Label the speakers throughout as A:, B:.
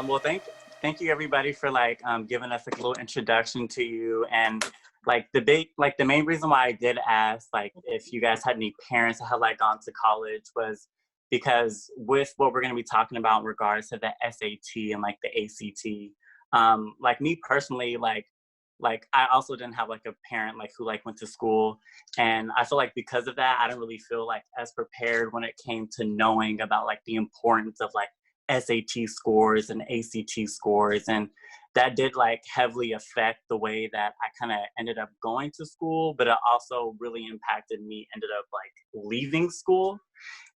A: Well, thank you everybody for giving us a little introduction to you. And the main reason why I did ask if you guys had any parents that had gone to college was because with what we're going to be talking about in regards to the SAT and the ACT, me personally, I also didn't have a parent who went to school, and I feel because of that I didn't really feel as prepared when it came to knowing about the importance of SAT scores and ACT scores, and that did heavily affect the way that I kind of ended up going to school, but it also really impacted me ended up leaving school.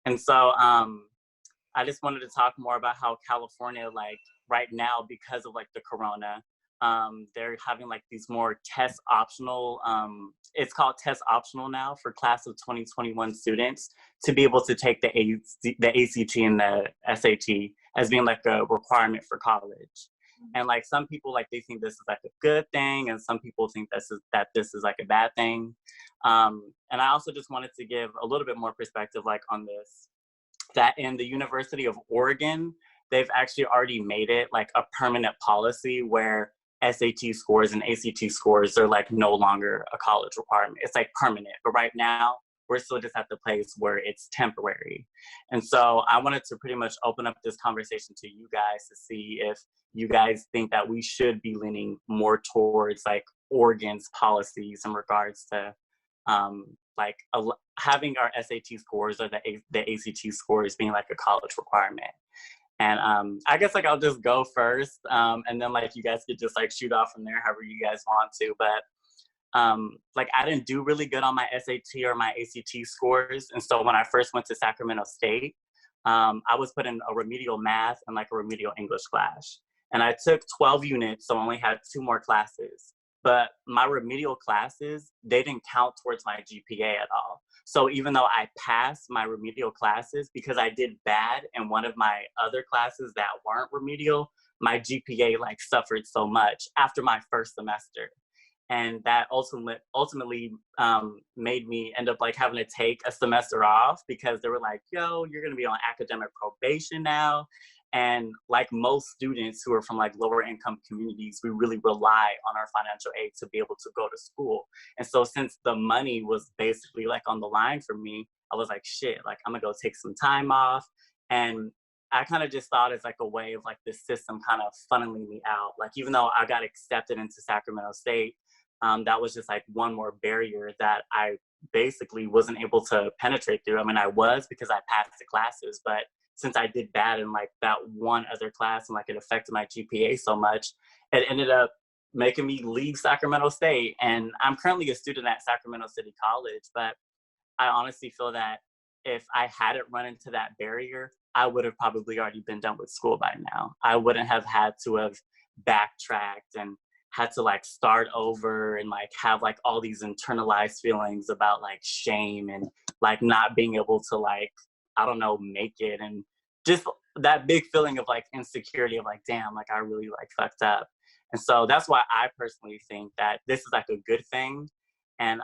A: And so I just wanted to talk more about how California right now, because of the corona, they're having these more test optional, it's called test optional now for class of 2021 students to be able to take the ACT and the SAT as being a requirement for college. And some people they think this is a good thing, and some people think this is a bad thing. And I also just wanted to give a little bit more perspective on this, that in the University of Oregon, they've actually already made it a permanent policy where SAT scores and ACT scores are no longer a college requirement. It's permanent, but right now we're still just at the place where it's temporary. And so I wanted to pretty much open up this conversation to you guys to see if you guys think that we should be leaning more towards Oregon's policies in regards to having our SAT scores or the ACT scores being a college requirement. And I guess I'll just go first, and then you guys could just shoot off from there however you guys want to. But I didn't do really good on my SAT or my ACT scores, and so when I first went to Sacramento State, I was put in a remedial math and a remedial English class, and I took 12 units, so I only had 2 more classes. But my remedial classes, they didn't count towards my GPA at all. So even though I passed my remedial classes, because I did bad in one of my other classes that weren't remedial, my GPA suffered so much after my first semester. And that ultimately made me end up having to take a semester off, because they were yo, you're gonna be on academic probation now. And most students who are from lower income communities, we really rely on our financial aid to be able to go to school. And so since the money was basically on the line for me, I was shit, I'm gonna go take some time off. And I kind of just thought it's a way of the system kind of funneling me out. Even though I got accepted into Sacramento State, that was just one more barrier that I basically wasn't able to penetrate through. I mean, I was, because I passed the classes, but since I did bad in that one other class and it affected my GPA so much, it ended up making me leave Sacramento State. And I'm currently a student at Sacramento City College, but I honestly feel that if I hadn't run into that barrier, I would have probably already been done with school by now. I wouldn't have had to have backtracked and had to start over and have all these internalized feelings about shame and not being able to I don't know, make it, and just that big feeling of insecurity of damn, I really fucked up. And so that's why I personally think that this is a good thing. And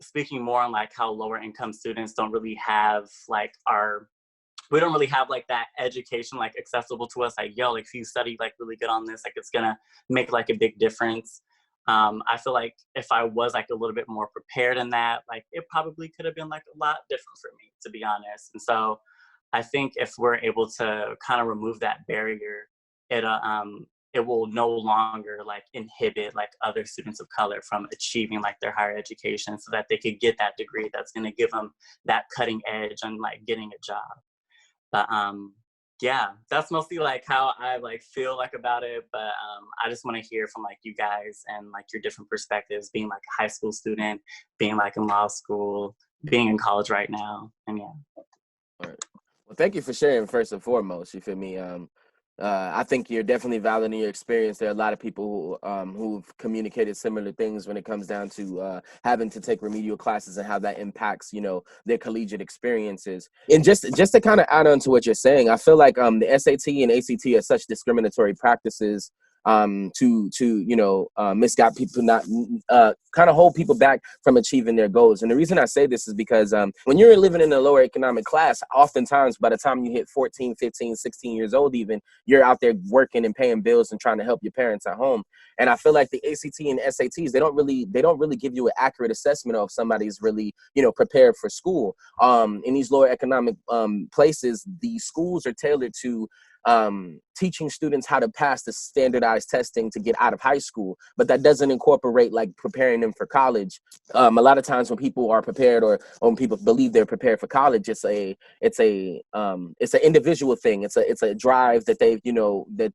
A: speaking more on how lower income students don't really have we don't really have that education accessible to us, yo, if you study really good on this, it's gonna make a big difference. I feel if I was a little bit more prepared in that, it probably could have been a lot different for me, to be honest. And so I think if we're able to kind of remove that barrier, it will no longer inhibit other students of color from achieving their higher education, so that they could get that degree that's going to give them that cutting edge on getting a job. But yeah, that's mostly how I feel about it. But I just want to hear from you guys and your different perspectives, being a high school student, being in law school, being in college right now. And yeah.
B: All right. Well, thank you for sharing, first and foremost. You feel me? I think you're definitely valid in your experience. There are a lot of people who've communicated similar things when it comes down to having to take remedial classes and how that impacts, their collegiate experiences. And just to kind of add on to what you're saying, I feel the SAT and ACT are such discriminatory practices misguide people, not kind of hold people back from achieving their goals. And the reason I say this is because when you're living in a lower economic class, oftentimes by the time you hit 14, 15, 16 years old, even, you're out there working and paying bills and trying to help your parents at home. And I feel like the ACT and SATs, they don't really give you an accurate assessment of if somebody's really, prepared for school. In these lower economic places, the schools are tailored to teaching students how to pass the standardized testing to get out of high school, but that doesn't incorporate like preparing them for college. A lot of times when people are prepared, or when people believe they're prepared for college, it's an individual thing. It's a drive that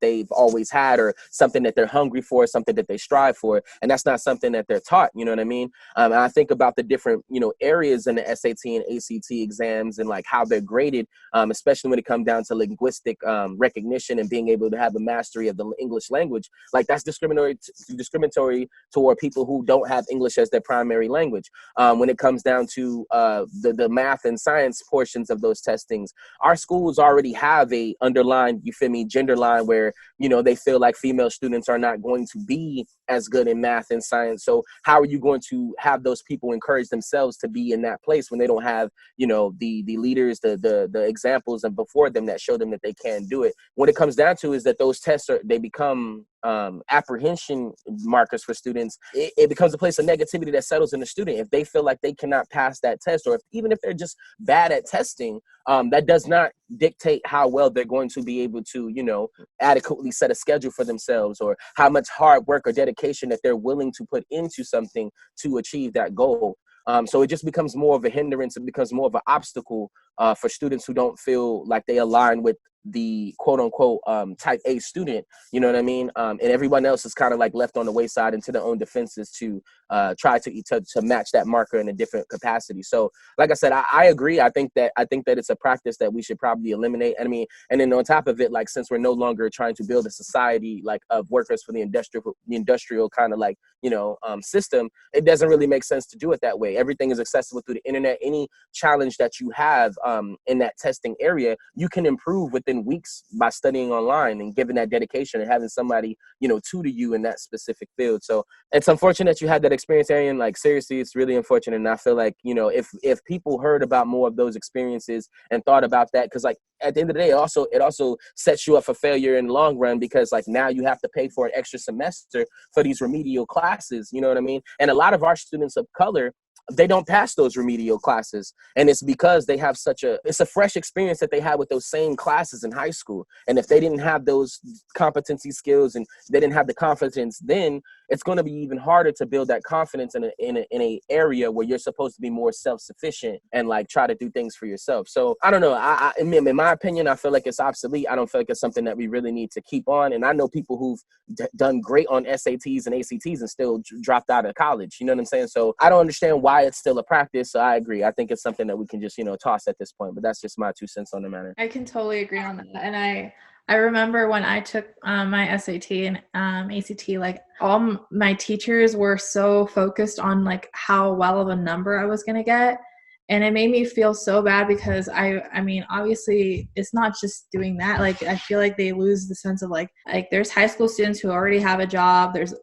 B: they've always had, or something that they're hungry for, something that they strive for, and that's not something that they're taught. You know what I mean? And I think about the different areas in the SAT and ACT exams and like how they're graded, especially when it comes down to linguistic recognition and being able to have a mastery of the English language. Like, that's discriminatory toward people who don't have English as their primary language. When it comes down to the math and science portions of those testings, our schools already have a underlined, gender line where, they feel like female students are not going to be as good in math and science. So how are you going to have those people encourage themselves to be in that place when they don't have, the leaders, the examples and before them that show them that they can do it? What it comes down to is that those tests they become apprehension markers for students. It becomes a place of negativity that settles in the student. If they feel like they cannot pass that test, or even if they're just bad at testing, that does not dictate how well they're going to be able to, adequately set a schedule for themselves, or how much hard work or dedication that they're willing to put into something to achieve that goal. So it just becomes more of a hindrance. It becomes more of an obstacle for students who don't feel like they align with the quote unquote type A student, you know what I mean? And everyone else is kind of like left on the wayside into their own defenses to try to match that marker in a different capacity. So like I said, I agree. I think that it's a practice that we should probably eliminate. I mean, and then on top of it, like, since we're no longer trying to build a society like of workers for the industrial kind of like, system, it doesn't really make sense to do it that way. Everything is accessible through the internet. Any challenge that you have in that testing area, you can improve within weeks by studying online and giving that dedication and having somebody, tutor you in that specific field. So it's unfortunate you had that experience, Arian. Like, seriously, it's really unfortunate. And I feel like, if people heard about more of those experiences and thought about that, because like at the end of the day, it also sets you up for failure in the long run, because like now you have to pay for an extra semester for these remedial classes, you know what I mean? And a lot of our students of color, they don't pass those remedial classes. And it's because they have it's a fresh experience that they had with those same classes in high school. And if they didn't have those competency skills and they didn't have the confidence, then it's going to be even harder to build that confidence in a area where you're supposed to be more self-sufficient and like try to do things for yourself. So I don't know. In my opinion, I feel like it's obsolete. I don't feel like it's something that we really need to keep on. And I know people who've done great on SATs and ACTs and still dropped out of college. You know what I'm saying? So I don't understand why it's still a practice. So I agree. I think it's something that we can just, toss at this point. But that's just my 2 cents on the matter.
C: I can totally agree on that. And I remember when I took my SAT and ACT, like all my teachers were so focused on like how well of a number I was going to get. And it made me feel so bad because I mean, obviously it's not just doing that. Like, I feel like they lose the sense of like there's high school students who already have a job. There's,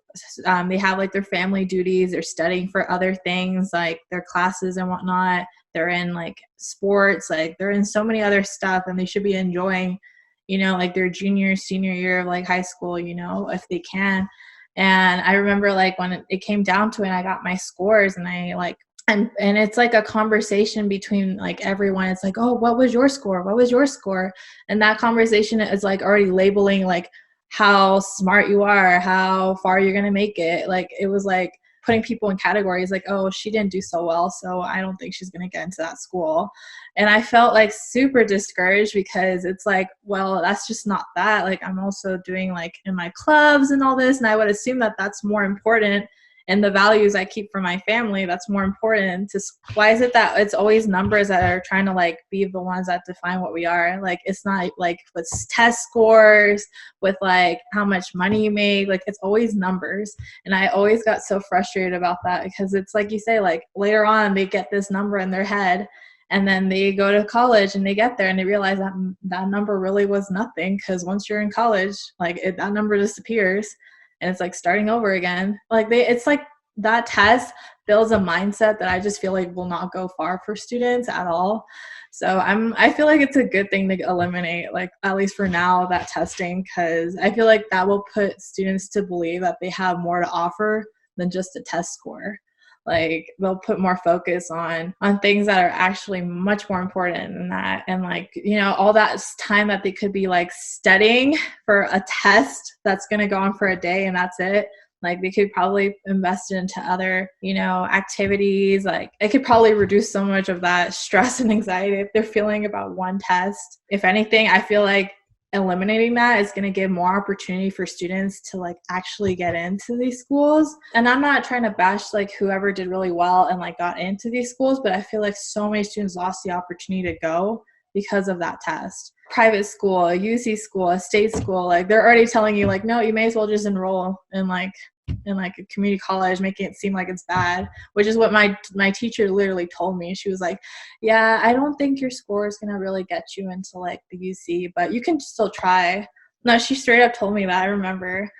C: they have like their family duties. They're studying for other things, like their classes and whatnot. They're in like sports, like they're in so many other stuff, and they should be enjoying, like their senior year of like high school, if they can. And I remember like when it came down to it, I got my scores, and I like, and it's like a conversation between like everyone. It's like, oh, what was your score? What was your score? And that conversation is like already labeling like how smart you are, how far you're going to make it. Like, it was like putting people in categories like, oh, she didn't do so well, so I don't think she's going to get into that school. And I felt like super discouraged because it's like, well, that's just not that. Like, I'm also doing like in my clubs and all this, and I would assume that that's more important. And the values I keep for my family, that's more important. Why is it that it's always numbers that are trying to like be the ones that define what we are? Like, it's not like with test scores, with like how much money you make, like it's always numbers. And I always got so frustrated about that because it's like you say, like later on they get this number in their head And then they go to college and they get there and they realize that that number really was nothing, because once you're in college, like that number disappears and it's like starting over again. Like it's like that test builds a mindset that I just feel like will not go far for students at all. So I feel like it's a good thing to eliminate, like at least for now, that testing, because I feel like that will put students to believe that they have more to offer than just a test score. Like they'll put more focus on things that are actually much more important than that. And like, you know, all that time that they could be like studying for a test that's going to go on for a day and that's it. Like they could probably invest into other, you know, activities. Like it could probably reduce so much of that stress and anxiety if they're feeling about one test. If anything, I feel like eliminating that is going to give more opportunity for students to like actually get into these schools. And I'm not trying to bash like whoever did really well and like got into these schools, but I feel like so many students lost the opportunity to go because of that test. Private school, a UC school, a state school, like they're already telling you like, no, you may as well just enroll in like a community college, making it seem like it's bad, which is what my teacher literally told me. She was like, yeah, I don't think your score is gonna really get you into like the UC, but you can still try. No, she straight up told me that, I remember.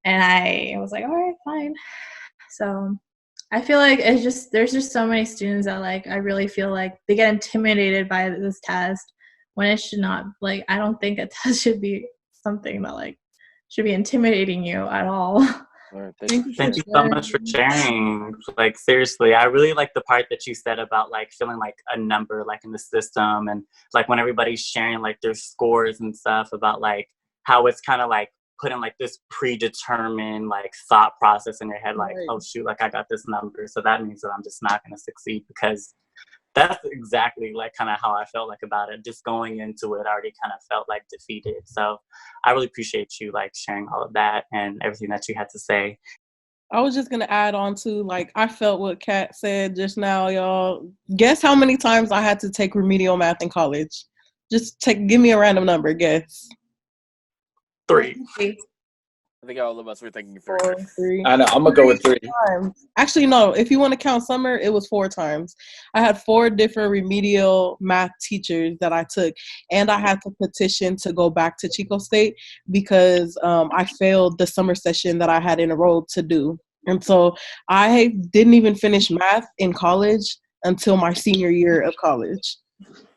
C: And I was like, all right, fine. So I feel like there's just so many students that like I really feel like they get intimidated by this test when it should not. Like I don't think a test should be something that like should be intimidating you at all.
B: All right,
A: Thank you so much for sharing. Like seriously, I really like the part that you said about like feeling like a number like in the system, and like when everybody's sharing like their scores and stuff about like how it's kind of like putting like this predetermined like thought process in your head, like, oh shoot, like I got this number, so that means that I'm just not going to succeed, because that's exactly like kind of how I felt like about it. Just going into it, I already kind of felt like defeated. So I really appreciate you like sharing all of that and everything that you had to say.
D: I was just going to add on to, like, I felt what Kat said just now, y'all. Guess how many times I had to take remedial math in college? Give me a random number, guess.
A: 3.
B: I think all of us were thinking 3.
D: 3.
B: I know, I'm going to go with 3.
D: Actually, no, if you want to count summer, it was 4 times. I had 4 different remedial math teachers that I took, and I had to petition to go back to Chico State because I failed the summer session that I had enrolled to do. And so I didn't even finish math in college until my senior year of college.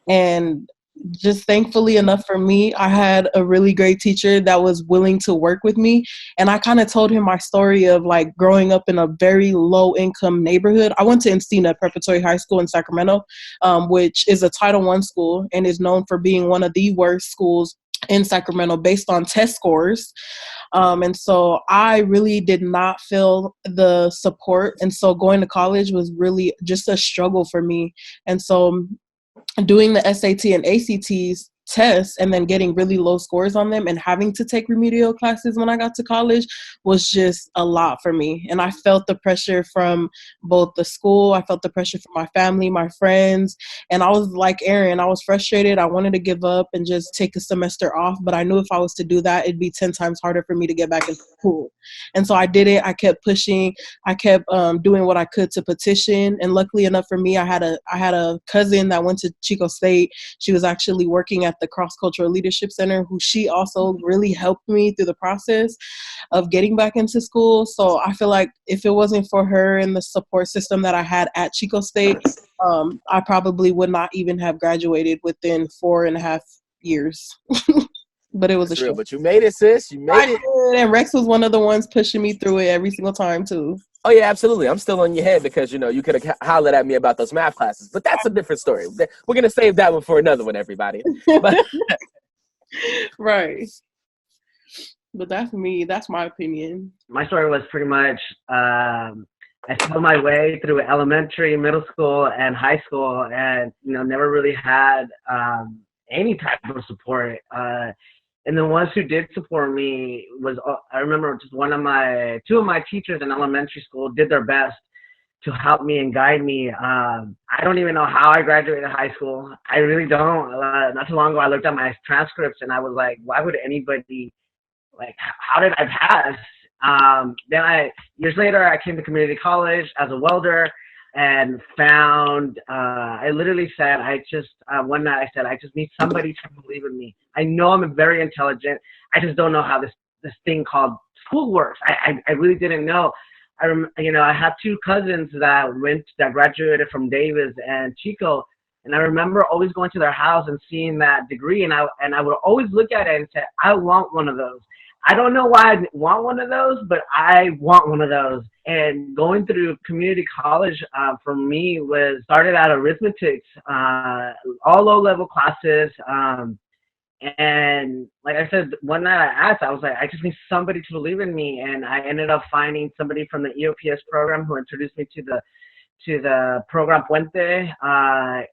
D: And just thankfully enough for me, I had a really great teacher that was willing to work with me. And I kind of told him my story of like growing up in a very low income neighborhood. I went to Encina Preparatory High School in Sacramento, which is a Title I school and is known for being one of the worst schools in Sacramento based on test scores. And so I really did not feel the support. And so going to college was really just a struggle for me. And so doing the SAT and ACTs tests and then getting really low scores on them and having to take remedial classes when I got to college was just a lot for me. And I felt the pressure from both the school, I felt the pressure from my family, my friends, and I was like Erin, I was frustrated. I wanted to give up and just take a semester off, but I knew if I was to do that, it'd be 10 times harder for me to get back into school. And so I did it. I kept pushing. I kept doing what I could to petition. And luckily enough for me, I had a cousin that went to Chico State. She was actually working at the Cross-Cultural Leadership Center, who she also really helped me through the process of getting back into school. So I feel like if it wasn't for her and the support system that I had at Chico State, I probably would not even have graduated within 4.5 years. But it was
B: real. But you made it, sis. You made it.
D: And Rex was one of the ones pushing me through it every single time too.
B: Oh yeah, absolutely. I'm still on your head because, you know, you could have hollered at me about those math classes, but that's a different story. We're going to save that one for another one, everybody. But
D: right. But that's me. That's my opinion.
E: My story was pretty much, I found my way through elementary, middle school, and high school, and, you know, never really had any type of support. And the ones who did support me was, I remember just two of my teachers in elementary school did their best to help me and guide me. I don't even know how I graduated high school. I really don't. Not too long ago, I looked at my transcripts and I was like, why would anybody, like, how did I pass? Then years later, I came to community college as a welder. and found, I literally said, one night I said, I just need somebody to believe in me. I know I'm very intelligent. I just don't know how this thing called school works. I really didn't know. I had two cousins that graduated from Davis and Chico, and I remember always going to their house and seeing that degree, and I would always look at it and say, I want one of those. I don't know why I want one of those, but I want one of those. And going through community college for me started out arithmetic, all low-level classes. And like I said, one night I asked, I was like, I just need somebody to believe in me. And I ended up finding somebody from the EOPS program who introduced me to the program Puente.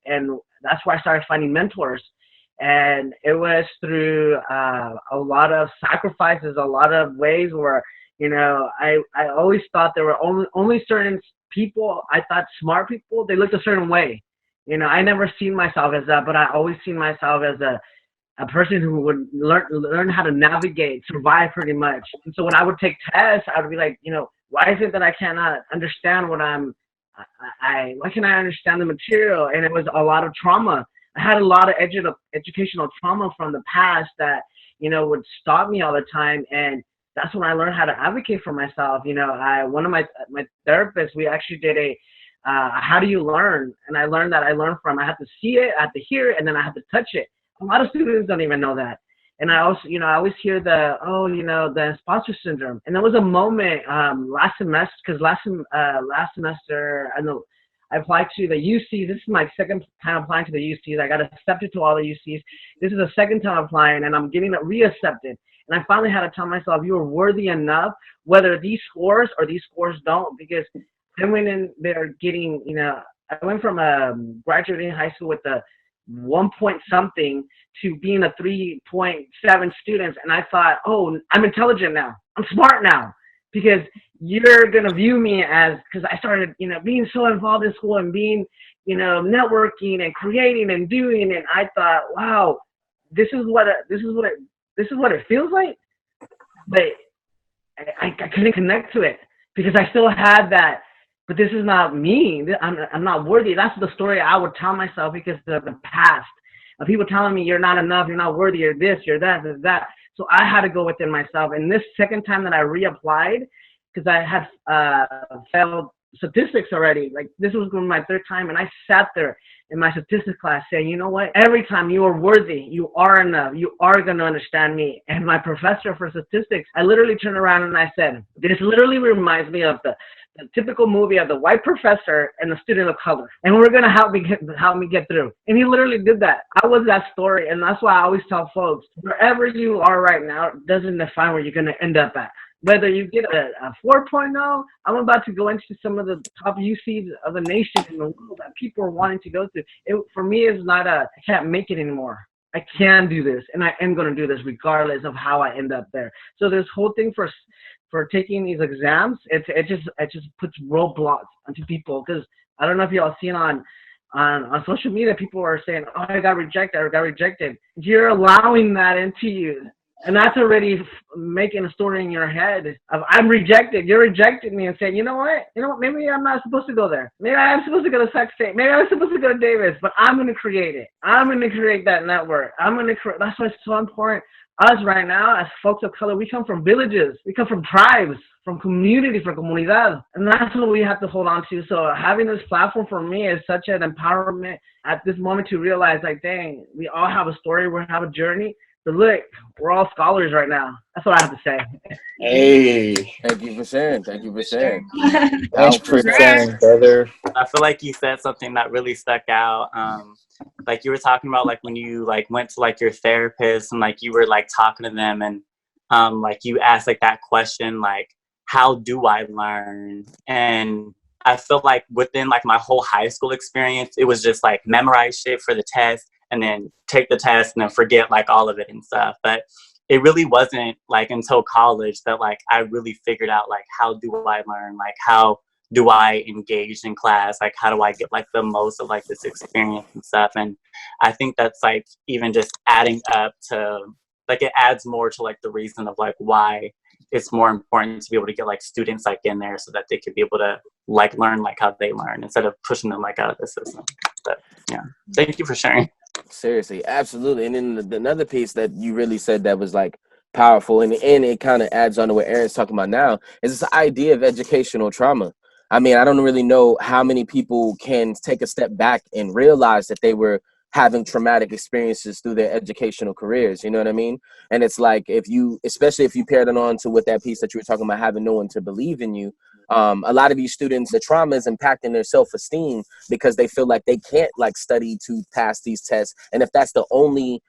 E: And that's where I started finding mentors. And it was through a lot of sacrifices, a lot of ways where, I always thought there were only certain people, I thought smart people, they looked a certain way. I never seen myself as that, but I always seen myself as a person who would learn how to navigate, survive pretty much. And so when I would take tests, I would be like, why is it that I cannot understand why can I understand the material? And it was a lot of trauma. I had a lot of educational trauma from the past that, would stop me all the time. And that's when I learned how to advocate for myself. One of my therapists, we actually did how do you learn? And I learned I had to see it, I had to hear it, and then I had to touch it. A lot of students don't even know that. And I also, I always hear the imposter syndrome. And there was a moment last semester, because last semester, I applied to the UCs. This is my second time applying to the UCs. I got accepted to all the UCs. This is the second time applying, and I'm getting reaccepted. And I finally had to tell myself, you are worthy enough, whether these scores or these scores don't, because I went in there getting, I went from graduating high school with a 1 point something to being a 3.7 students. And I thought, oh, I'm intelligent now. I'm smart now, because you're going to view me as, because I started, being so involved in school and being, networking and creating and doing. And I thought, wow, this is what it feels like. But I couldn't connect to it because I still had that. But this is not me. I'm not worthy. That's the story I would tell myself, because the past of people telling me you're not enough, you're not worthy, you're this, you're that, you're that. So I had to go within myself. And this second time that I reapplied, because I had failed statistics already. Like, this was my third time, and I sat there in my statistics class saying, you know what? Every time you are worthy, you are enough, you are going to understand me. And my professor for statistics, I literally turned around and I said, this literally reminds me of the typical movie of the white professor and the student of color, and we're gonna help me get through. And he literally did that. I was that story, and that's why I always tell folks, wherever you are right now doesn't define where you're gonna end up at. Whether you get a 4.0, I'm about to go into some of the top UCs of the nation in the world that people are wanting to go to. It, for me, is not I can't make it anymore. I can do this, and I am going to do this regardless of how I end up there. So this whole thing for taking these exams, it just puts roadblocks onto people, because I don't know if y'all seen on social media, people are saying, oh, I got rejected. You're allowing that into you. And that's already making a story in your head of, I'm rejected. You're rejecting me and saying, you know what? Maybe I'm not supposed to go there. Maybe I'm supposed to go to Sac State. Maybe I'm supposed to go to Davis, but I'm going to create it. I'm going to create that network. That's why it's so important. Us right now, as folks of color, we come from villages. We come from tribes, from community, from comunidad. And that's what we have to hold on to. So having this platform for me is such an empowerment at this moment to realize, like, dang, we all have a story. We have a journey. But look, we're all scholars right now. That's what I have to say.
B: Hey, thank you for sharing. Thank you for sharing.
F: Thanks for sharing, brother.
A: I feel like you said something that really stuck out. Like you were talking about, like when you like went to like your therapist and like you were like talking to them, and like you asked like that question, like, how do I learn? And I feel like within like my whole high school experience, it was just like memorize shit for the test and then take the test and then forget like all of it and stuff. But it really wasn't like until college that like I really figured out like, how do I learn? Like, how do I engage in class? Like, how do I get like the most of like this experience and stuff? And I think that's like even just adding up to like, it adds more to like the reason of like why it's more important to be able to get like students like in there so that they could be able to like learn like how they learn instead of pushing them like out of the system. But yeah, thank you for sharing.
B: Seriously, absolutely. And then another piece that you really said that was like powerful, and it kind of adds on to what Aaron's talking about now, is this idea of educational trauma. I mean, I don't really know how many people can take a step back and realize that they were having traumatic experiences through their educational careers. You know what I mean? And it's like, especially if you paired it on to what that piece that you were talking about, having no one to believe in you. A lot of these students, the trauma is impacting their self-esteem because they feel like they can't like study to pass these tests. And if that's the only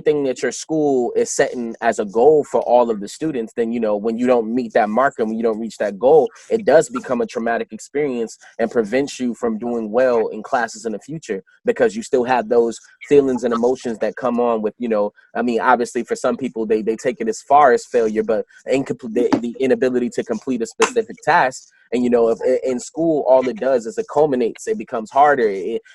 B: thing that your school is setting as a goal for all of the students, then, you know, when you don't meet that marker, when you don't reach that goal, it does become a traumatic experience and prevents you from doing well in classes in the future, because you still have those feelings and emotions that come on with, you know, I mean, obviously for some people, they take it as far as failure, but the inability to complete a specific task. And, you know, if in school, all it does is it culminates, it becomes harder.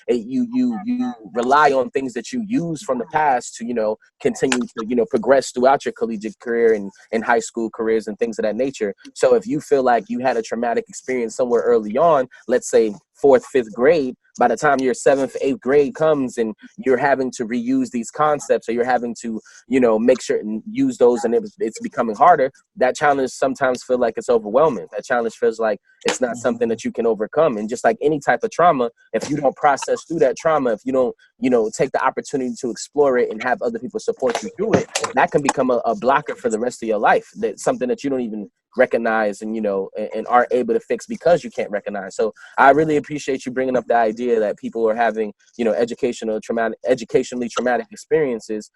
B: You rely on things that you use from the past to, you know, continue to, you know, progress throughout your collegiate career and high school careers and things of that nature. So if you feel like you had a traumatic experience somewhere early on, let's say 4th, 5th grade, by the time your 7th, 8th grade comes and you're having to reuse these concepts, or you're having to, you know, make sure and use those, and it's becoming harder, that challenge sometimes feel like it's overwhelming. That challenge feels like it's not something that you can overcome. And just like any type of trauma, if you don't process through that trauma, if you don't, you know, take the opportunity to explore it and have other people support you through it, that can become a blocker for the rest of your life. That's something that you don't even recognize and, you know, and aren't able to fix because you can't recognize. So I really appreciate you bringing up the idea that people are having, you know, educationally traumatic experiences,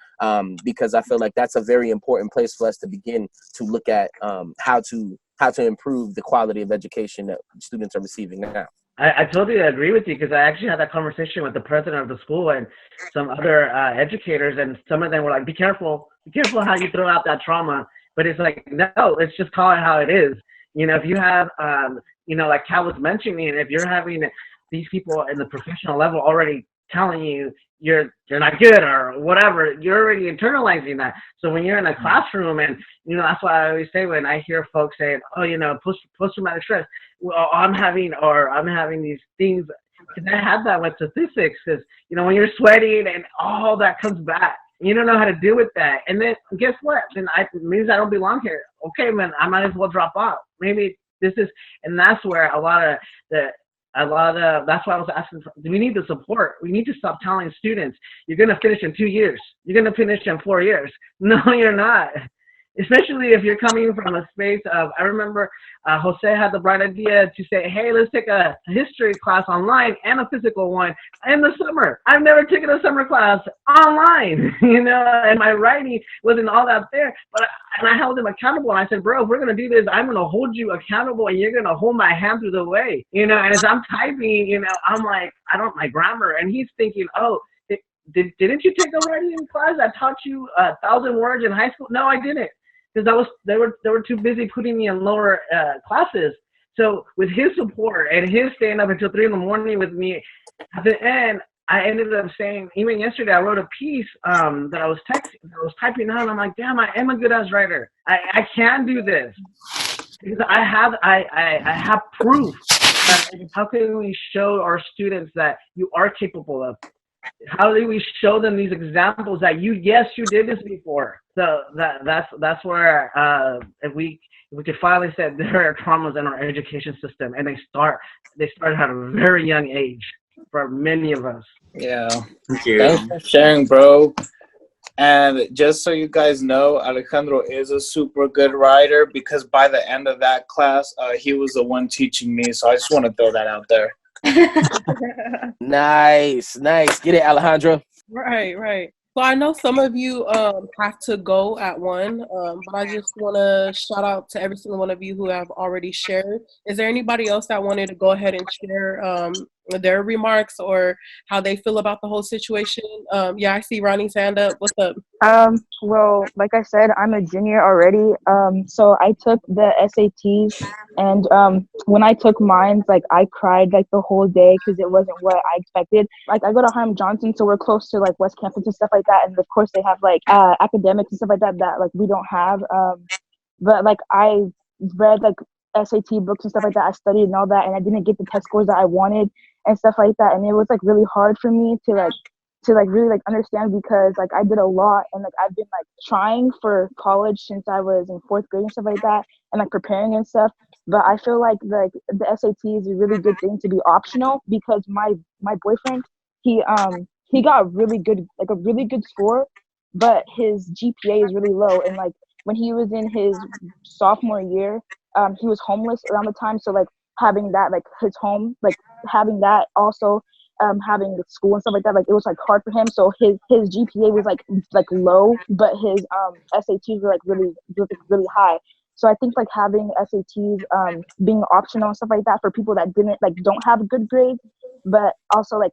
B: because I feel like that's a very important place for us to begin to look at how to improve the quality of education that students are receiving now.
E: I totally agree with you, because I actually had that conversation with the president of the school and some other educators, and some of them were like, be careful how you throw out that trauma. But it's like, no, let's just call it how it is. You know, if you have, you know, like Cal was mentioning, if you're having these people in the professional level already telling you you're not good or whatever, you're already internalizing that. So when you're in a classroom, and, you know, that's why I always say when I hear folks saying, oh, you know, post-traumatic stress, well, I'm having these things, because I had that with statistics, because, you know, when you're sweating and all that comes back, you don't know how to deal with that. And then guess what? Then it means I don't belong here. Okay, man, I might as well drop out. Maybe this is, and that's where that's why I was asking, we need the support. We need to stop telling students, you're going to finish in 2 years. You're going to finish in 4 years. No, you're not. Especially if you're coming from a space of, I remember Jose had the bright idea to say, hey, let's take a history class online and a physical one in the summer. I've never taken a summer class online, you know, and my writing wasn't all that there. And I held him accountable, and I said, bro, if we're going to do this, I'm going to hold you accountable, and you're going to hold my hand through the way, you know. And as I'm typing, you know, I'm like, I don't my grammar. And he's thinking, oh, didn't you take a writing class that taught you 1,000 words in high school? No, I didn't. Because they were too busy putting me in lower classes. So with his support and his staying up until 3 a.m. with me, at the end, I ended up saying, even yesterday, I wrote a piece that I was typing out. And I'm like, damn, I am a good ass writer. I can do this, because I have proof. How can we show our students that you are capable of? How do we show them these examples that you did this before? So that's where if we could finally say there are traumas in our education system, and they start at a very young age for many of us.
F: Yeah.
A: Thank you.
F: Thanks for sharing, bro. And just so you guys know, Alejandro is a super good writer, because by the end of that class, he was the one teaching me. So I just want to throw that out there.
B: Nice. Get it, Alejandro.
D: Right. So I know some of you have to go at 1, but I just want to shout out to every single one of you who have already shared. Is there anybody else that wanted to go ahead and share their remarks or how they feel about the whole situation? Yeah, I see Ronnie's hand up. What's up?
G: Well, like I said, I'm a junior already. So I took the SATs, and when I took mine, like I cried like the whole day because it wasn't what I expected. Like I go to Harlem Johnson, so we're close to like West Campus and stuff like that, and of course they have like academics and stuff like that like we don't have. but like I read like SAT books and stuff like that. I studied and all that, and I didn't get the test scores that I wanted and stuff like that. And it was like really hard for me to really like understand, because like I did a lot, and like I've been like trying for college since I was in 4th grade and stuff like that, and like preparing and stuff. But I feel like the SAT is a really good thing to be optional, because my boyfriend, he got really good, like a really good score, but his GPA is really low. And like when he was in his sophomore year, he was homeless around the time. So like having that, like his home, like having that also, having the school and stuff like that, like it was like hard for him. So his GPA was like low, but his SATs were like really high. So I think like having SATs being optional and stuff like that for people that don't have good grades, but also like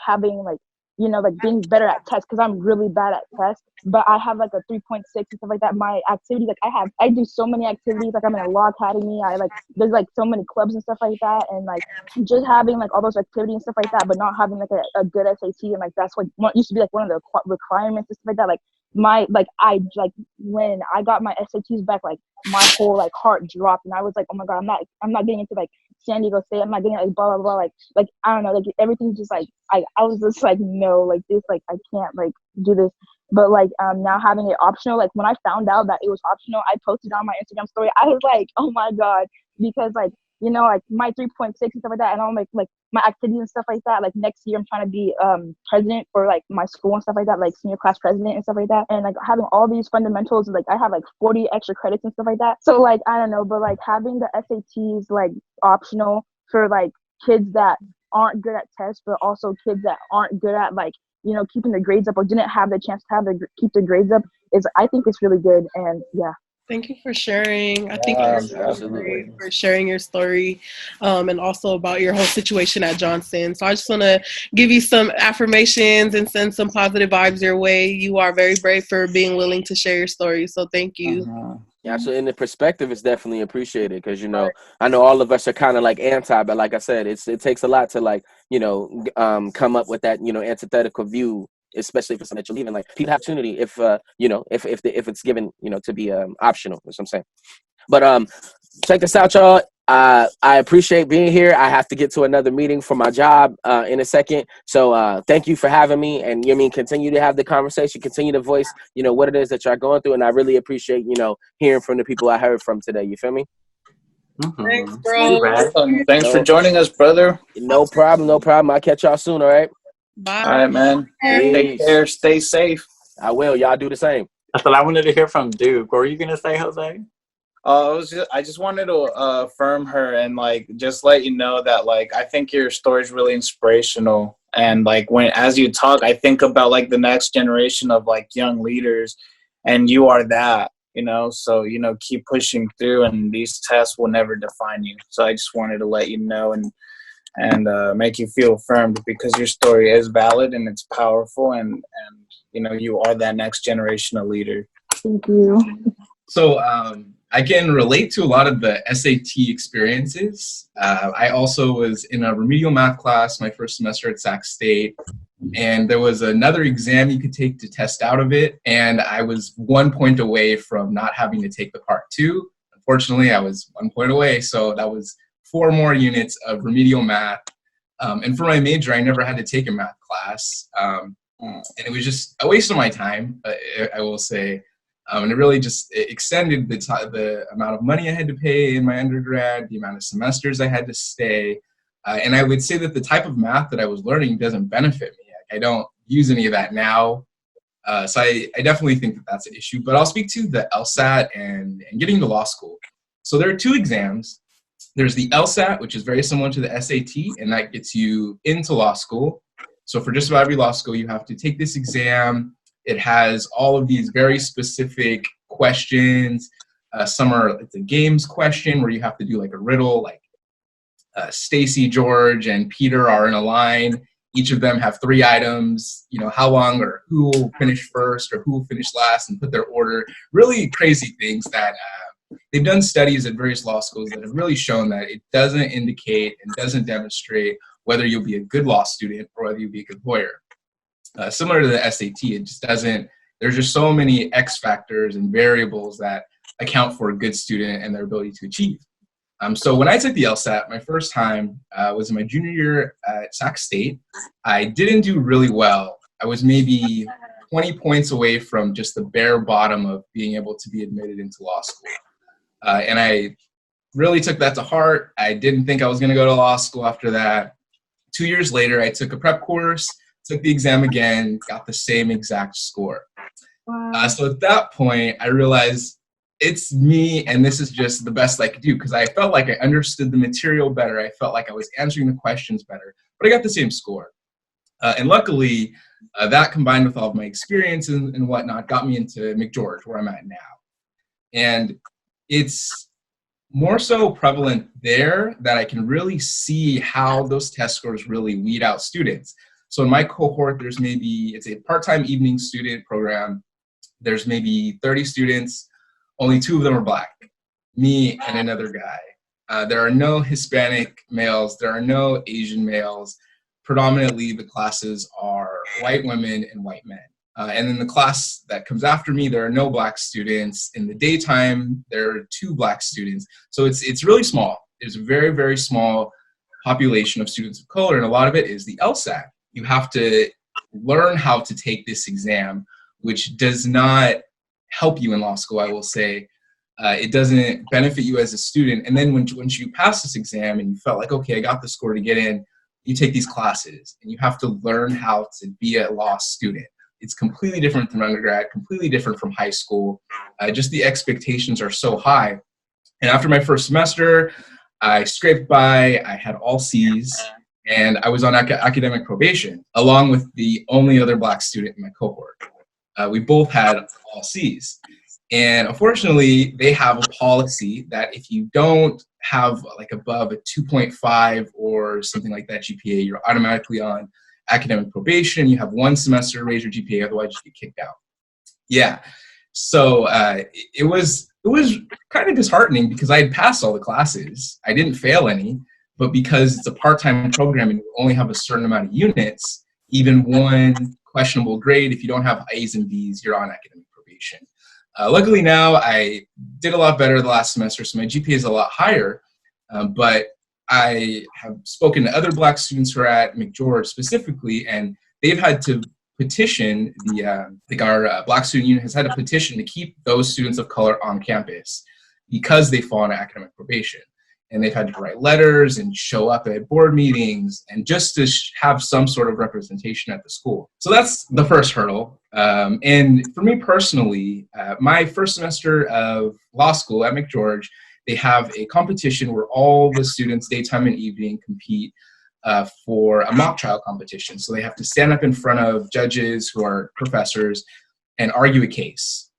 G: having like, you know, like being better at tests, because I'm really bad at tests, but I have like a 3.6 and stuff like that. My activities, like I do so many activities, like I'm in a law academy, there's like so many clubs and stuff like that, and like just having like all those activities and stuff like that, but not having like a good SAT, and like that's like what used to be like one of the requirements and stuff like that. Like when I got my SATs back, like my whole like heart dropped, and I was like, oh my god, I'm not getting into like San Diego State, I'm not getting like blah blah blah, like I don't know, like everything's just like I was just like, no, like this, like I can't like do this. But like now having it optional, like when I found out that it was optional, I posted on my Instagram story. I was like, oh my god, because like, you know, like my 3.6 and stuff like that, and all like my activities and stuff like that. Like next year I'm trying to be president for like my school and stuff like that, like senior class president and stuff like that. And like having all these fundamentals, like I have like 40 extra credits and stuff like that. So like I don't know, but like having the SATs like optional for like kids that aren't good at tests, but also kids that aren't good at like, you know, keeping their grades up, or didn't have the chance to keep their grades up, I think it's really good. And yeah.
D: Thank you for sharing. I think you're so great for sharing your story, and also about your whole situation at Johnson. So I just want to give you some affirmations and send some positive vibes your way. You are very brave for being willing to share your story. So thank you.
B: Yeah, so in the perspective, it's definitely appreciated, because, you know, I know all of us are kind of like anti, but like I said, it takes a lot to like, you know, come up with that, you know, antithetical view, especially if it's something that you're leaving. Like people have opportunity if you know, if it's given, you know, to be optional. That's what I'm saying. But check this out, y'all. I appreciate being here. I have to get to another meeting for my job in a second. So thank you for having me, and you mean continue to have the conversation, continue to voice, you know, what it is that you're going through, and I really appreciate, you know, hearing from the people I heard from today. You feel me?
D: Thanks, bro.
F: Thanks for joining us, brother.
B: No problem. I'll catch y'all soon. All right.
D: Bye.
F: All right, man. Take care. Stay safe.
B: I will. Y'all do the same.
A: That's what I wanted to hear from Duke. What were you gonna say, Jose?
F: I just wanted to affirm her and like just let you know that like I think your story is really inspirational, and like as you talk, I think about like the next generation of like young leaders, and you are that, you know. So, you know, keep pushing through, and these tests will never define you. So I just wanted to let you know and make you feel affirmed, because your story is valid and it's powerful, and you know, you are that next generation of leader.
G: Thank you.
H: So I can relate to a lot of the SAT experiences. I also was in a remedial math class my first semester at Sac State, and there was another exam you could take to test out of it, and I was 1 point away from not having to take the part 2. Unfortunately, I was 1 point away, so that was 4 more units of remedial math. And for my major, I never had to take a math class, and it was just a waste of my time, I will say. And it really just extended the amount of money I had to pay in my undergrad, the amount of semesters I had to stay. And I would say that the type of math that I was learning doesn't benefit me. I don't use any of that now. So I definitely think that that's an issue. But I'll speak to the LSAT and getting to law school. So there are 2 exams. There's the LSAT, which is very similar to the SAT, and that gets you into law school. So for just about every law school, you have to take this exam. It has all of these very specific questions. Some are, it's a games question where you have to do like a riddle, like Stacy, George, and Peter are in a line. Each of them have 3 items, you know, how long or who will finish first or who will finish last, and put their order. Really crazy things that they've done studies at various law schools that have really shown that it doesn't indicate and doesn't demonstrate whether you'll be a good law student or whether you'll be a good lawyer. Similar to the SAT, it just doesn't, there's just so many X factors and variables that account for a good student and their ability to achieve. So when I took the LSAT, my first time was in my junior year at Sac State. I didn't do really well. I was maybe 20 points away from just the bare bottom of being able to be admitted into law school. And I really took that to heart. I didn't think I was going to go to law school after that. 2 years later, I took a prep course, took the exam again, got the same exact score.
C: Wow.
H: So at that point, I realized it's me, and this is just the best I could do, because I felt like I understood the material better. I felt like I was answering the questions better, but I got the same score. And luckily, that combined with all of my experience and whatnot got me into McGeorge, where I'm at now. And it's more so prevalent there that I can really see how those test scores really weed out students. So in my cohort, there's maybe, it's a part-time evening student program. There's maybe 30 students. Only 2 of them are Black, me and another guy. There are no Hispanic males. There are no Asian males. Predominantly, the classes are white women and white men. And in the class that comes after me, there are no Black students. In the daytime, there are 2 Black students. So it's really small. It's a very, very small population of students of color, and a lot of it is the LSAT. You have to learn how to take this exam, which does not help you in law school, I will say. It doesn't benefit you as a student. And then once you pass this exam and you felt like, okay, I got the score to get in, you take these classes and you have to learn how to be a law student. It's completely different from undergrad, completely different from high school. Just the expectations are so high. And after my first semester, I scraped by, I had all C's, and I was on academic probation, along with the only other Black student in my cohort. We both had all C's. And unfortunately, they have a policy that if you don't have like above a 2.5 or something like that GPA, you're automatically on academic probation. You have 1 semester to raise your GPA, otherwise you get kicked out. Yeah. So it was kind of disheartening because I had passed all the classes. I didn't fail any, but because it's a part-time program and you only have a certain amount of units, even 1 questionable grade, if you don't have A's and B's, you're on academic probation. Luckily now, I did a lot better the last semester, so my GPA is a lot higher, but I have spoken to other Black students who are at McGeorge specifically, and they've had to petition, our Black student union has had a petition to keep those students of color on campus because they fall on academic probation. And they've had to write letters and show up at board meetings and just to have some sort of representation at the school. So that's the first hurdle. And for me personally, my first semester of law school at McGeorge, they have a competition where all the students, daytime and evening, compete for a mock trial competition. So they have to stand up in front of judges who are professors and argue a case.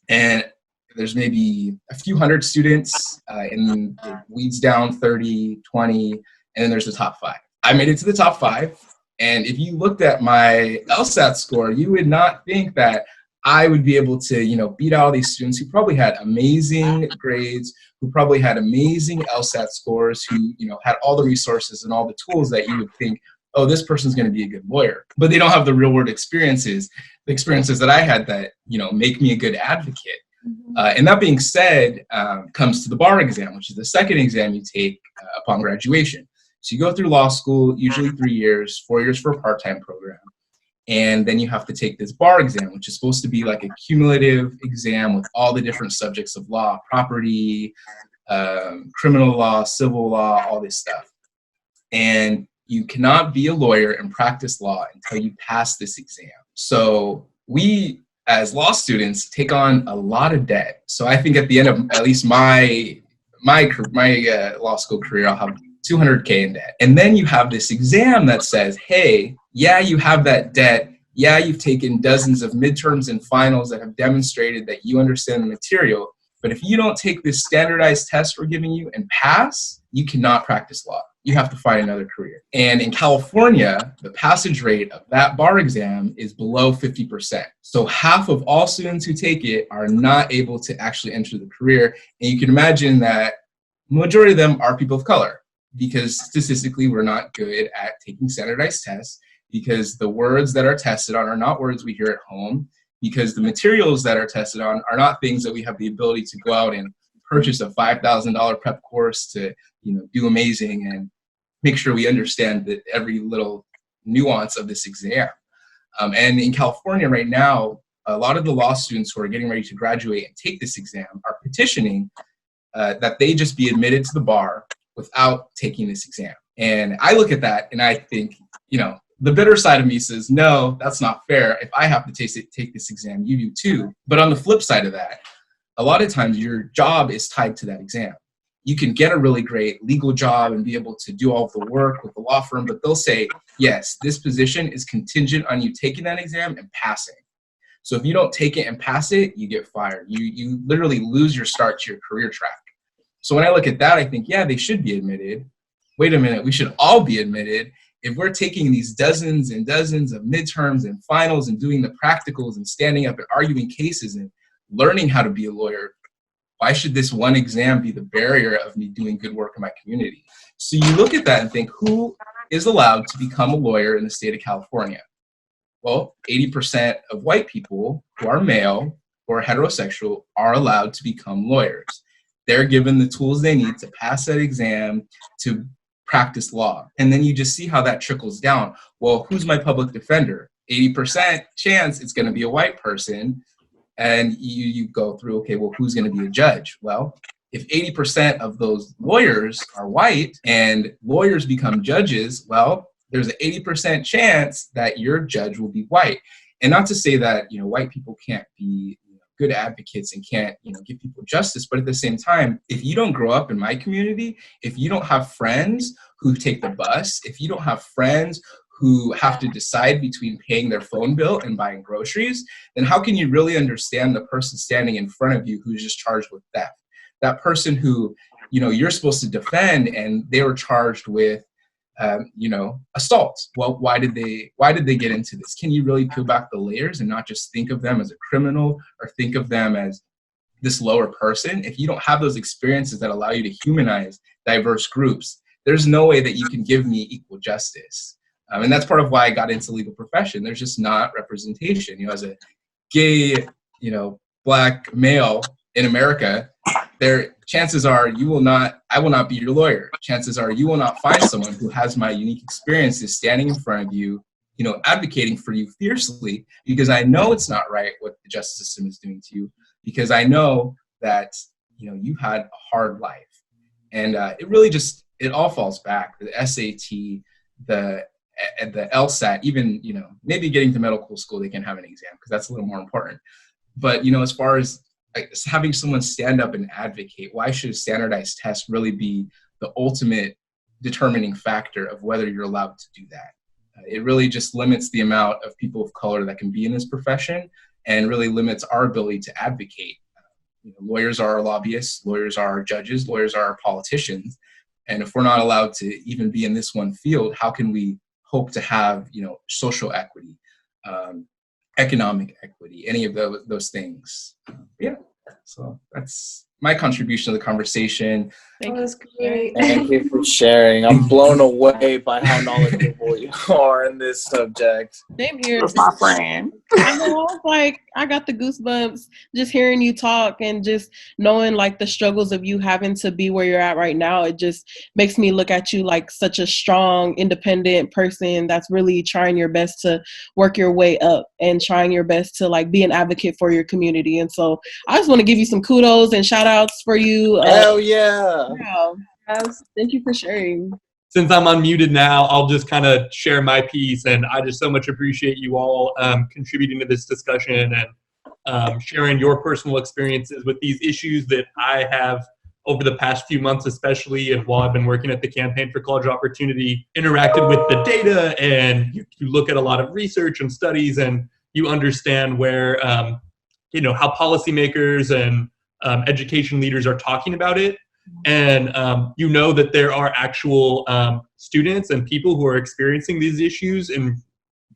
H: And there's maybe a few hundred students, and it weeds down 30, 20, and then there's the top 5. I made it to the top 5, and if you looked at my LSAT score, you would not think that I would be able to, beat out all these students who probably had amazing grades, who probably had amazing LSAT scores, who, had all the resources and all the tools that you would think, oh, this person's going to be a good lawyer. But they don't have the real world experiences, the experiences that I had that, make me a good advocate. And that being said, comes to the bar exam, which is the second exam you take upon graduation. So you go through law school, usually 3 years, 4 years for a part-time program. And then you have to take this bar exam, which is supposed to be like a cumulative exam with all the different subjects of law, property, criminal law, civil law, all this stuff. And you cannot be a lawyer and practice law until you pass this exam. So we, as law students, take on a lot of debt. So I think at the end of at least my law school career, I'll have $200K in debt. And then you have this exam that says, hey, yeah, you have that debt. Yeah, you've taken dozens of midterms and finals that have demonstrated that you understand the material. But if you don't take this standardized test we're giving you and pass, you cannot practice law. You have to find another career. And in California, the passage rate of that bar exam is below 50%. So half of all students who take it are not able to actually enter the career. And you can imagine that majority of them are people of color, because statistically we're not good at taking standardized tests, because the words that are tested on are not words we hear at home. because the materials that are tested on are not things that we have the ability to go out and purchase a $5,000 prep course to, do amazing and make sure we understand that every little nuance of this exam. And in California right now, a lot of the law students who are getting ready to graduate and take this exam are petitioning that they just be admitted to the bar without taking this exam. And I look at that and I think, the bitter side of me says, no, that's not fair. If I have to take this exam, you do too. But on the flip side of that, a lot of times your job is tied to that exam. You can get a really great legal job and be able to do all of the work with the law firm, but they'll say, yes, this position is contingent on you taking that exam and passing. So if you don't take it and pass it, you get fired. You literally lose your start to your career track. So when I look at that, I think, yeah, they should be admitted. Wait a minute, we should all be admitted. If we're taking these dozens and dozens of midterms and finals and doing the practicals and standing up and arguing cases and learning how to be a lawyer, why should this one exam be the barrier of me doing good work in my community? So you look at that and think, who is allowed to become a lawyer in the state of California? Well, 80% of white people who are male or heterosexual are allowed to become lawyers. They're given the tools they need to pass that exam, to practice law. And then you just see how that trickles down. Well, who's my public defender? 80% chance it's going to be a white person. And you go through, okay, well, who's going to be a judge? Well, if 80% of those lawyers are white and lawyers become judges, well, there's an 80% chance that your judge will be white. And not to say that, white people can't be good advocates and can't, give people justice. But at the same time, if you don't grow up in my community, if you don't have friends who take the bus, if you don't have friends who have to decide between paying their phone bill and buying groceries, then how can you really understand the person standing in front of you who's just charged with theft? That person who, you're supposed to defend and they were charged with, assault. Well, why did they get into this? Can you really peel back the layers and not just think of them as a criminal or think of them as this lower person? If you don't have those experiences that allow you to humanize diverse groups, there's no way that you can give me equal justice. And that's part of why I got into legal profession. There's just not representation. As a gay, Black male in America, chances are I will not be your lawyer. Chances are you will not find someone who has my unique experiences standing in front of you, advocating for you fiercely, because I know it's not right what the justice system is doing to you, because I know that, you've had a hard life. And it really it all falls back. The SAT, the LSAT, even, maybe getting to medical school, they can have an exam because that's a little more important. But, as far as having someone stand up and advocate, why should a standardized test really be the ultimate determining factor of whether you're allowed to do that? It really just limits the amount of people of color that can be in this profession and really limits our ability to advocate. Lawyers are our lobbyists, lawyers are our judges, lawyers are our politicians. And if we're not allowed to even be in this one field, how can we hope to have, social equity, economic equity, any of those things? So that's my contribution to the conversation.
C: That was great.
F: Thank you for sharing. I'm blown away by how knowledgeable you are in this subject.
D: Same here.
A: That's my friend.
D: I know, I got the goosebumps just hearing you talk and just knowing the struggles of you having to be where you're at right now. It just makes me look at you like such a strong, independent person that's really trying your best to work your way up and trying your best to be an advocate for your community. And so I just want to give you some kudos and shout outs for you.
F: Hell yeah.
D: Yes, thank you for sharing.
I: Since I'm unmuted now, I'll just kind of share my piece. And I just so much appreciate you all contributing to this discussion and sharing your personal experiences with these issues that I have over the past few months, especially, and while I've been working at the Campaign for College Opportunity, interacted with the data, and you look at a lot of research and studies, and you understand where, how policymakers and education leaders are talking about it. And that there are actual students and people who are experiencing these issues in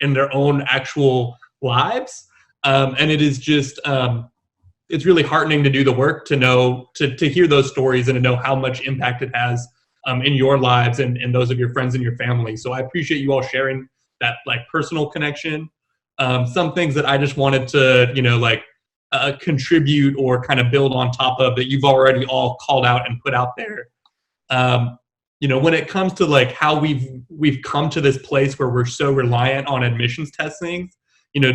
I: their own actual lives. And it is just, it's really heartening to do the work, to know, to hear those stories and to know how much impact it has in your lives and those of your friends and your family. So I appreciate you all sharing that personal connection. some things that I just wanted to, contribute or kind of build on top of that you've already all called out and put out there. When it comes to like how we've come to this place where we're so reliant on admissions testing,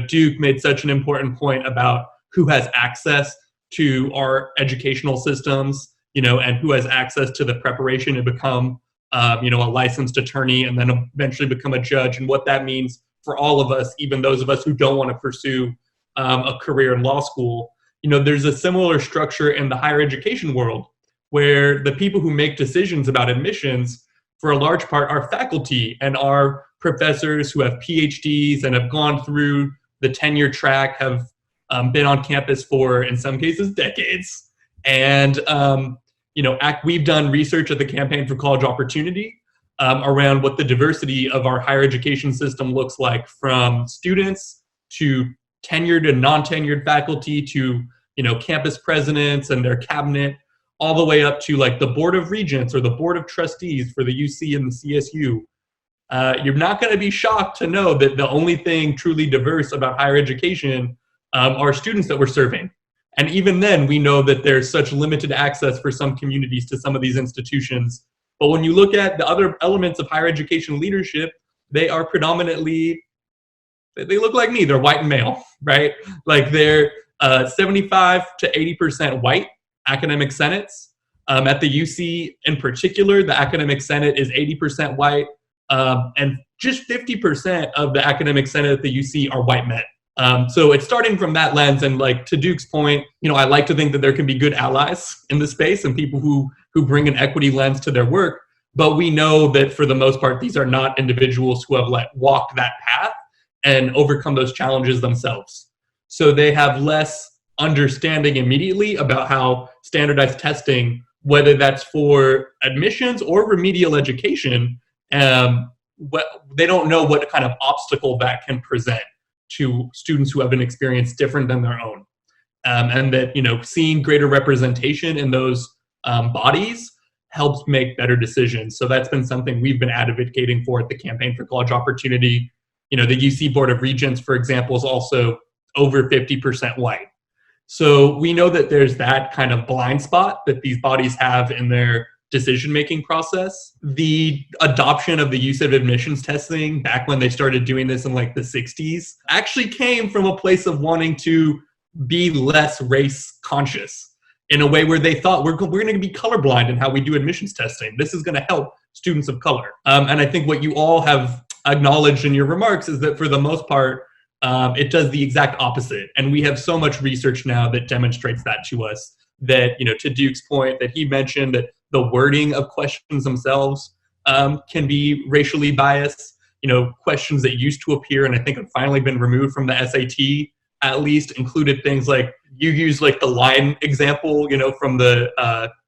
I: Duke made such an important point about who has access to our educational systems, and who has access to the preparation to become, a licensed attorney and then eventually become a judge, and what that means for all of us, even those of us who don't want to pursue a career in law school. There's a similar structure in the higher education world where the people who make decisions about admissions, for a large part, are faculty and are professors who have PhDs and have gone through the tenure track, have been on campus for, in some cases, decades. And, we've done research at the Campaign for College Opportunity around what the diversity of our higher education system looks like, from students to tenured and non-tenured faculty to, campus presidents and their cabinet, all the way up to like the Board of Regents or the Board of Trustees for the UC and the CSU. You're not going to be shocked to know that the only thing truly diverse about higher education are students that we're serving. And even then, we know that there's such limited access for some communities to some of these institutions. But when you look at the other elements of higher education leadership, they are predominantly, they look like me, they're white and male, right? Like they're 75 to 80% white academic senates. At the UC in particular, the academic senate is 80% white, and just 50% of the academic senate at the UC are white men. So it's starting from that lens, and like to Duke's point, I like to think that there can be good allies in the space and people who bring an equity lens to their work. But we know that for the most part, these are not individuals who have walked that path and overcome those challenges themselves. So they have less understanding immediately about how standardized testing, whether that's for admissions or remedial education, they don't know what kind of obstacle that can present to students who have an experience different than their own. And that, seeing greater representation in those bodies helps make better decisions. So that's been something we've been advocating for at the Campaign for College Opportunity. The UC Board of Regents, for example, is also over 50% white. So we know that there's that kind of blind spot that these bodies have in their decision-making process. The adoption of the use of admissions testing back when they started doing this in the 60s actually came from a place of wanting to be less race conscious, in a way where they thought we're going to be colorblind in how we do admissions testing. This is going to help students of color. And I think what you all have acknowledged in your remarks is that for the most part, it does the exact opposite. And we have so much research now that demonstrates that to us, that, to Duke's point that he mentioned, that the wording of questions themselves can be racially biased. Questions that used to appear and I think have finally been removed from the SAT, at least, included things like, you use the line example, from the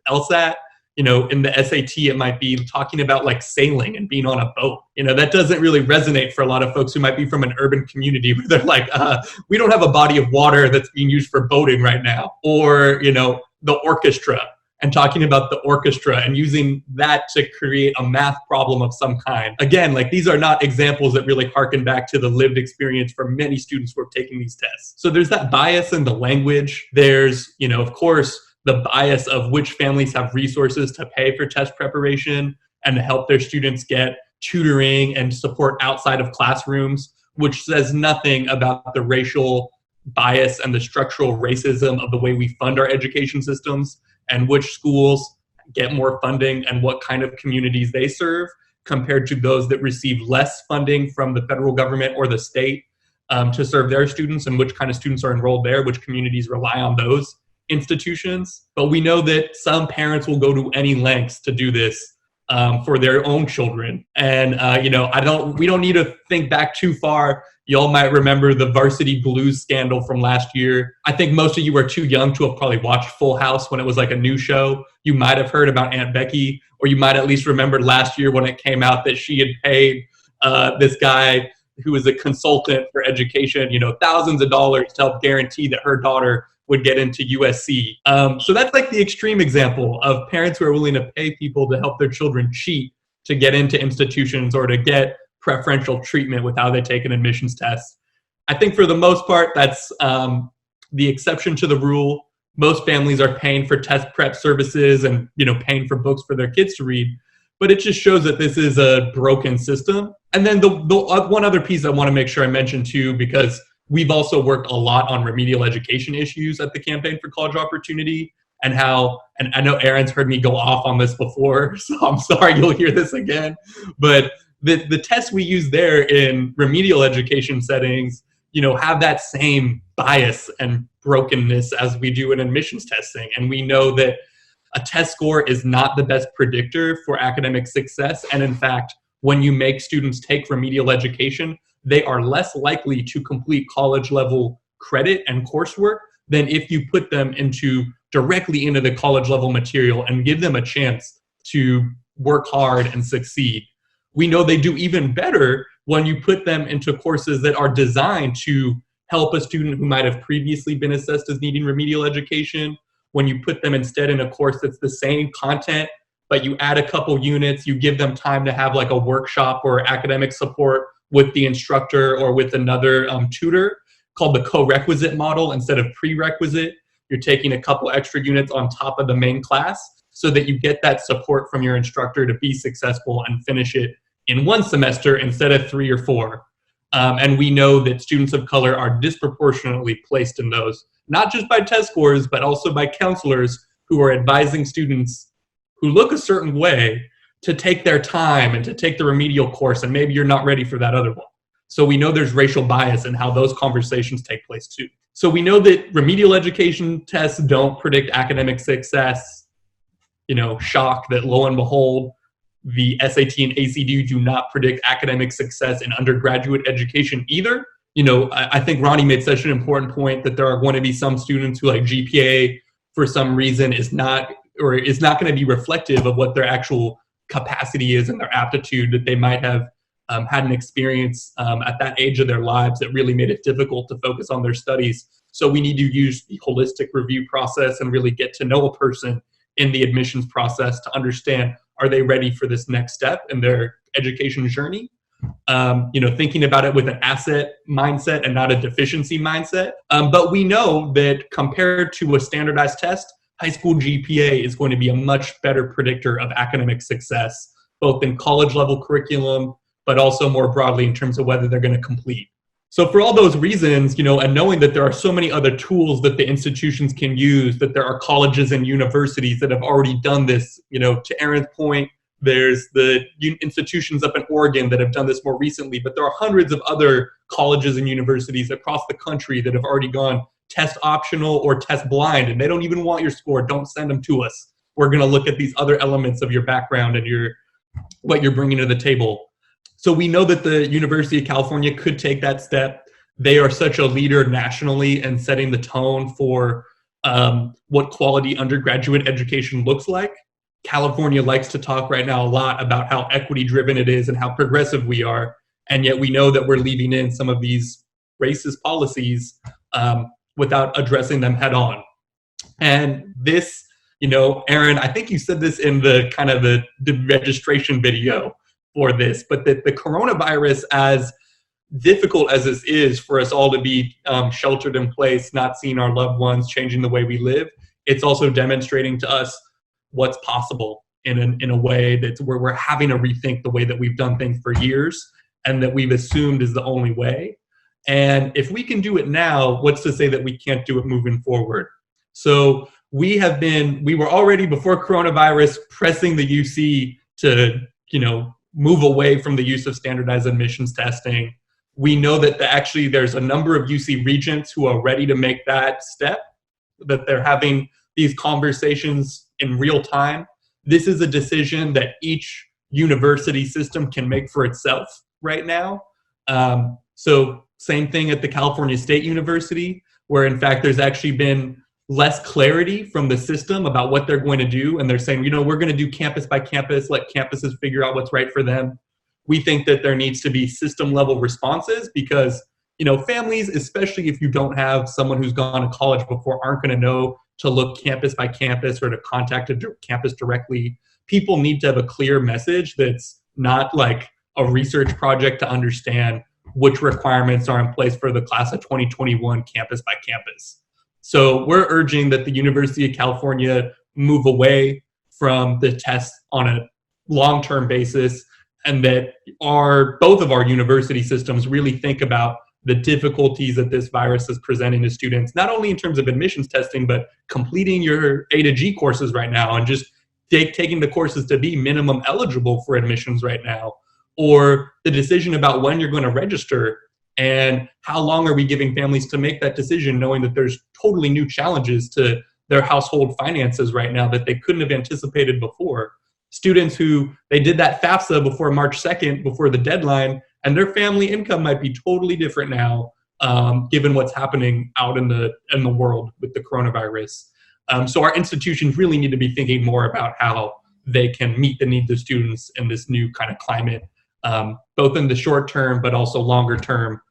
I: LSAT. In the SAT, it might be talking about sailing and being on a boat. That doesn't really resonate for a lot of folks who might be from an urban community where they're we don't have a body of water that's being used for boating right now. Or, the orchestra, and talking about the orchestra and using that to create a math problem of some kind. Again, these are not examples that really harken back to the lived experience for many students who are taking these tests. So there's that bias in the language. There's, of course, the bias of which families have resources to pay for test preparation and to help their students get tutoring and support outside of classrooms, which says nothing about the racial bias and the structural racism of the way we fund our education systems, and which schools get more funding and what kind of communities they serve compared to those that receive less funding from the federal government or the state to serve their students, and which kind of students are enrolled there, which communities rely on those institutions. But we know that some parents will go to any lengths to do this for their own children. And, we don't need to think back too far. Y'all might remember the Varsity Blues scandal from last year. I think most of you are too young to have probably watched Full House when it was a new show. You might have heard about Aunt Becky, or you might at least remember last year when it came out that she had paid this guy who was a consultant for education, thousands of dollars to help guarantee that her daughter would get into USC. So that's the extreme example of parents who are willing to pay people to help their children cheat to get into institutions or to get preferential treatment with how they take an admissions test. I think for the most part, that's the exception to the rule. Most families are paying for test prep services and, paying for books for their kids to read. But it just shows that this is a broken system. And then the one other piece I want to make sure I mention too, because we've also worked a lot on remedial education issues at the Campaign for College Opportunity, and I know Aaron's heard me go off on this before, so I'm sorry you'll hear this again. But the tests we use there in remedial education settings, have that same bias and brokenness as we do in admissions testing. And we know that a test score is not the best predictor for academic success. And in fact, when you make students take remedial education, they are less likely to complete college level credit and coursework than if you put them directly into the college level material and give them a chance to work hard and succeed. We know they do even better when you put them into courses that are designed to help a student who might have previously been assessed as needing remedial education. When you put them instead in a course that's the same content, but you add a couple units, you give them time to have like a workshop or academic support with the instructor or with another tutor, called the co-requisite model instead of prerequisite. You're taking a couple extra units on top of the main class so that you get that support from your instructor to be successful and finish it in one semester instead of 3 or 4. And we know that students of color are disproportionately placed in those, not just by test scores, but also by counselors who are advising students who look a certain way to take their time and to take the remedial course, and maybe you're not ready for that other one. So we know there's racial bias in how those conversations take place too. So we know that remedial education tests don't predict academic success. Shock that lo and behold, the SAT and ACT do not predict academic success in undergraduate education either. I think Ronnie made such an important point that there are going to be some students who, like, GPA for some reason is not going to be reflective of what their actual capacity is and their aptitude, that they might have had an experience at that age of their lives that really made it difficult to focus on their studies. So we need to use the holistic review process and really get to know a person in the admissions process to understand, are they ready for this next step in their education journey? Thinking about it with an asset mindset and not a deficiency mindset. But we know that compared to a standardized test, high school GPA is going to be a much better predictor of academic success, both in college level curriculum, but also more broadly in terms of whether they're going to complete. So for all those reasons, and knowing that there are so many other tools that the institutions can use, that there are colleges and universities that have already done this, to Aaron's point, there's the institutions up in Oregon that have done this more recently, but there are hundreds of other colleges and universities across the country that have already gone test optional or test blind, and they don't even want your score. Don't send them to us. We're going to look at these other elements of your background and what you're bringing to the table. So we know that the University of California could take that step. They are such a leader nationally in setting the tone for what quality undergraduate education looks like. California likes to talk right now a lot about how equity-driven it is and how progressive we are, and yet we know that we're leaving in some of these racist policies without addressing them head on. And this, Aaron, I think you said this in the kind of the registration video for this, but that the coronavirus, as difficult as this is for us all to be sheltered in place, not seeing our loved ones, changing the way we live, it's also demonstrating to us what's possible in a way that's where we're having to rethink the way that we've done things for years and that we've assumed is the only way. And if we can do it now, what's to say that we can't do it moving forward? So we were already before coronavirus pressing the UC to, move away from the use of standardized admissions testing. We know that actually there's a number of UC regents who are ready to make that step, that they're having these conversations in real time. This is a decision that each university system can make for itself right now. So same thing at the California State University, where in fact there's actually been less clarity from the system about what they're going to do. And they're saying, we're going to do campus by campus, let campuses figure out what's right for them. We think that there needs to be system level responses because, families, especially if you don't have someone who's gone to college before, aren't going to know to look campus by campus or to contact a campus directly. People need to have a clear message that's not like a research project to understand which requirements are in place for the class of 2021 campus by campus. So we're urging that the University of California move away from the test on a long-term basis, and that both of our university systems really think about the difficulties that this virus is presenting to students, not only in terms of admissions testing, but completing your A to G courses right now and just taking the courses to be minimum eligible for admissions right now, or the decision about when you're going to register and how long are we giving families to make that decision, knowing that there's totally new challenges to their household finances right now that they couldn't have anticipated before. Students who they did that FAFSA before March 2nd, before the deadline, and their family income might be totally different now, given what's happening out in the world with the coronavirus. So our institutions really need to be thinking more about how they can meet the needs of students in this new kind of climate, both in the short term, but also longer term,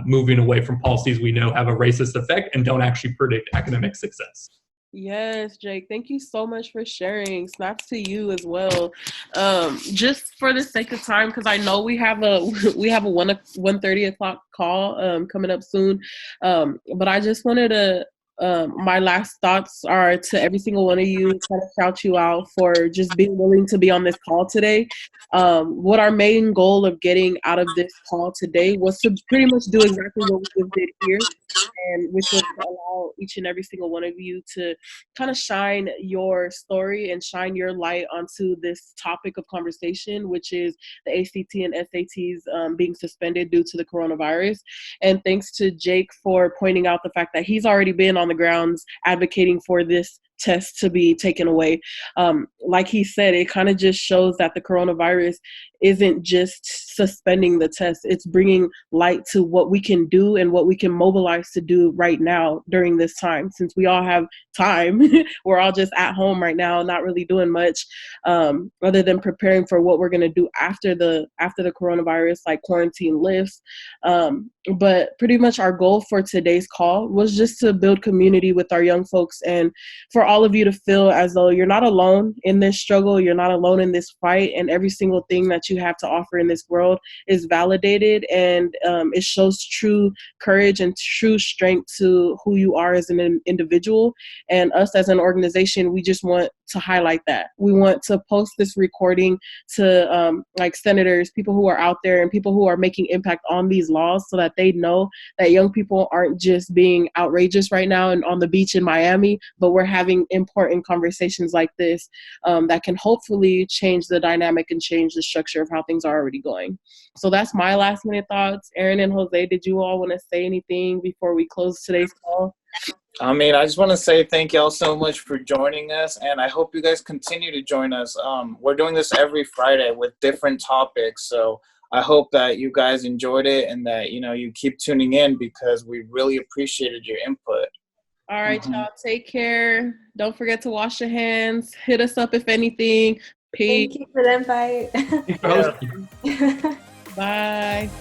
I: moving away from policies we know have a racist effect and don't actually predict academic success.
D: Yes, Jake, thank you so much for sharing. Snaps to you as well. Just for the sake of time, because I know we have a 1:30 o'clock call coming up soon. But I just wanted to my last thoughts are to every single one of you, kind of shout you out for just being willing to be on this call today. What our main goal of getting out of this call today was to pretty much do exactly what we just did here, and which was to allow each and every single one of you to kind of shine your story and shine your light onto this topic of conversation, which is the ACT and SATs being suspended due to the coronavirus. And thanks to Jake for pointing out the fact that he's already been on the grounds advocating for this test to be taken away. Like he said, it kind of just shows that the coronavirus isn't just suspending the test. It's bringing light to what we can do and what we can mobilize to do right now during this time. Since we all have time, we're all just at home right now, not really doing much other than preparing for what we're going to do after the coronavirus, like quarantine lifts. But pretty much our goal for today's call was just to build community with our young folks, and for all of you to feel as though you're not alone in this struggle, you're not alone in this fight, and every single thing that you have to offer in this world is validated, and it shows true courage and true strength to who you are as an individual. And us as an organization, we just want to highlight that. We want to post this recording to like senators, people who are out there, and people who are making impact on these laws, so that they know that young people aren't just being outrageous right now and on the beach in Miami, but we're having important conversations like this that can hopefully change the dynamic and change the structure of how things are already going. So that's my last minute thoughts. Aaron and Jose, did you all want to say anything before we close today's call?
F: I mean, I just want to say thank y'all so much for joining us, and I hope you guys continue to join us. We're doing this every Friday with different topics, so I hope that you guys enjoyed it and that, you know, you keep tuning in because we really appreciated your input.
D: All right, y'all, take care. Don't forget to wash your hands. Hit us up if anything. Peace.
J: Thank you for the invite.
I: Thanks for hosting.
D: Bye.